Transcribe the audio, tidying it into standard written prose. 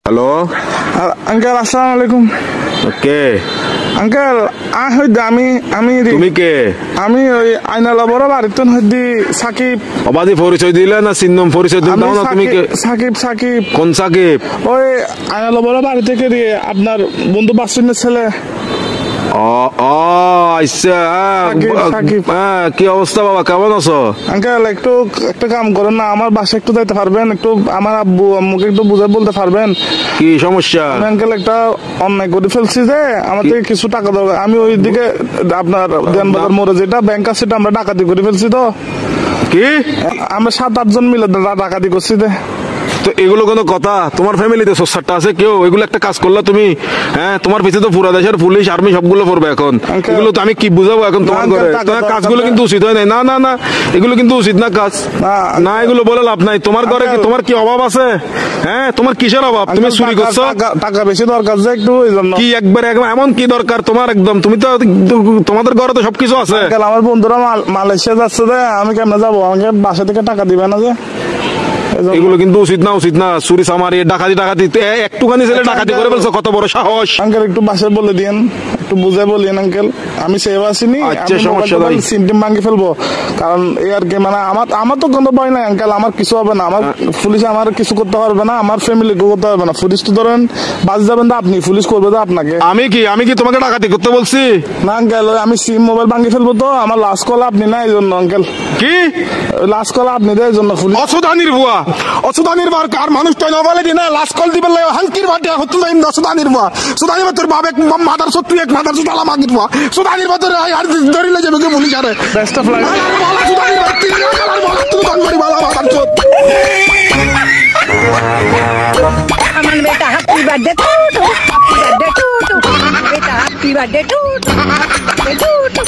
Hello uncle আসসালামু আলাইকুম। কে uncle আমি তুমি কে? আমি ওই আইনালা বড় বাড়িতে হইদি সাকিব। অবাধি পরিচয় দিলে না চিহ্নম পরিচয় দিন দাও না তুমি কে? সাকিব কোন সাকিব? ওই আইনালা বড় বাড়ি থেকে দিয়ে আপনার বন্ধু বাসুনের ছেলে। কি অবস্থা বাবা, কেমন আছো? আঙ্কেল একটু একটা কাম করেন না, আমার বাসায় একটু যাইতে পারবেন? একটু আমার আব্বু আম্মুকে একটু বুঝে বলতে পারবেন কি সমস্যা? আঙ্কেল একটা অন্যায় করে ফেলছি যে আমার থেকে কিছু টাকা দরকার। আমি ওই দিকে আপনার দেনবাজার মোড়ে যেটা ব্যাংক আছে সেটা আমরা ডাকাতি করে ফেলছি। তো কি আমরা 7-8 জন মিলে ডাকাতি করছি। তো এগুলো কোনো কথা? তোমার ফ্যামিলিতে সোসারটা আছে কেউ? এগুলো একটা কাজ করলা তুমি? হ্যাঁ, তোমার পিছিয়ে তো পুরা দেশের পুলিশ আর্মি সবগুলো পড়বে এখন। এগুলো তো আমি কি বুঝাবো এখন তোমার ঘরে? তোমার কাজগুলো কিন্তু উচিত হয় নাই। না না না, এগুলো কিন্তু উচিত না কাজ। না, এগুলো বলে লাভ নাই। তোমার ঘরে কি তোমার কি অভাব আছে? হ্যাঁ, তোমার কিসের অভাব? তুমি চুরি করছো? টাকা বেশি দরকার যে একটু ওই জন্য। কি একবার এমন কি দরকার তোমার? একদম তুমি তো তোমাদের ঘরে তো সবকিছু আছে। আমার বন্ধুরা মালয়েশিয়া যাচ্ছে যে আমি কেমনে যাবো? আমাকে বাসা থেকে টাকা দিবে না যে? এগুলো কিন্তু উচিত না। চুরি চামারি ডাকাতি একটুখানি ছেলে ডাকাতি করে ফেলছো, কত বড় সাহস! আঙ্কেল একটু বাসায় বলে দিন, একটু বুঝে বলিন আঙ্কেল। আমি সেভ আসিনি, সমস্যা নাই, সিমটিম ভাঙি ফেলবো। কারণ এই আর কি, মানে আমার তো কোনো ভয় নাই আঙ্কেল। আমার কিছু হবে না, আমার পুলিশ আমার কিছু করতে পারবে না, আমার ফ্যামিলি করতে পারবে না। পুলিশ তো ধরেন বাজ যাবেন তো আপনি, পুলিশ করবে তো আপনাকে। আমি কি তোমাকে ডাকাতি করতে বলছি? না আঙ্কেল, আমি সিম মোবাইল ভাঙি ফেলবো। তো আমার লাস্ট কল আপনি না, এই জন্য আঙ্কেল। কি লাস্ট কল আপনি দেয় জন্য পুলিশ। অসুদানির বুয়া, অসুদানির বার কার মানুষ তো নবলে দিনা লাস্ট কল দিবে হাঙ্কির বাটে হতো না। অসুদানির বুয়া, সুদানির তোর বাপ এক মাদার সত্য, এক মাদার সুদালা মাগির বুয়া, সুদানির বাতরে আর ধরিলে যাবে কি পুলিশ? আরে বেস্ট অফ লাক। বলা সুদানির বাত তুই বলা তুই দন করি বলা মাদার সত্য। আমার বেটা happy birthday to you, happy birthday to you, বেটা happy birthday to you, happy birthday to two.